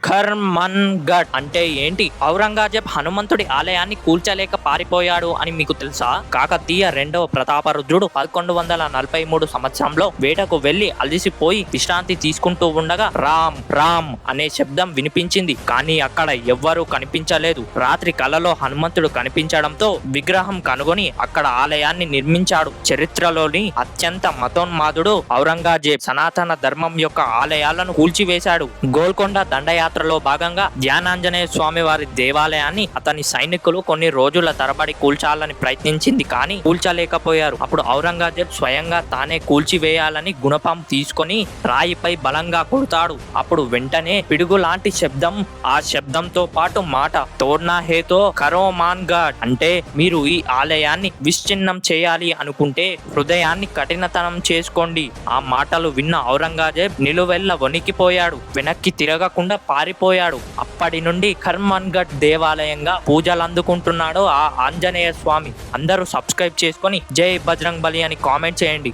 ఖర్మన్ గఢ్ అంటే ఏంటి? ఔరంగజేబ్ హనుమంతుడి ఆలయాన్ని కూల్చలేక పారిపోయాడు అని మీకు తెలుసా? కాకతీయ రెండవ ప్రతాపరుద్రుడు 1143 సంవత్సరంలో వేటకు వెళ్లి అలసిపోయి విశ్రాంతి తీసుకుంటూ ఉండగా రామ్ రామ్ అనే శబ్దం వినిపించింది. కానీ అక్కడ ఎవ్వరూ కనిపించలేదు. రాత్రి కలలో హనుమంతుడు కనిపించడంతో విగ్రహం కనుగొని అక్కడ ఆలయాన్ని నిర్మించాడు. చరిత్రలోని అత్యంత మతోన్మాదుడు ఔరంగజేబ్ సనాతన ధర్మం యొక్క ఆలయాలను కూల్చివేశాడు. గోల్కొండ దండయాత్రలో భాగంగా ధ్యానాంజనేయ స్వామి వారి దేవాలయాన్ని అతని సైనికులు కొన్ని రోజుల తరబడి కూల్చాలని ప్రయత్నించింది, కానీ కూల్చలేకపోయారు. అప్పుడు ఔరంగజేబ్ స్వయంగా తానే కూల్చివేయాలని గుణపం తీసుకొని రాయిపై బలంగా కొడతాడు. అప్పుడు వెంటనే పిడుగు లాంటి శబ్దం, ఆ శబ్దంతో పాటు మాట తోడ్నా హేతో ఖరోమాన్ గఢ్ అంటే మీరు ఈ ఆలయాన్ని విచ్ఛిన్నం చేయాలి అనుకుంటే హృదయాన్ని కఠినతనం చేసుకోండి. ఆ మాటలు విన్న ఔరంగజేబ్ నిలువెల్ల వణికిపోయాడు. వెనక్కి తిరగకుండా పారిపోయాడు. అప్పటి నుండి ఖర్మన్ గఢ్ దేవాలయంగా పూజలు అందుకుంటున్నాడు ఆ ఆంజనేయ స్వామి. అందరూ సబ్స్క్రైబ్ చేసుకొని జై బజరంగ్ బలి అని కామెంట్ చేయండి.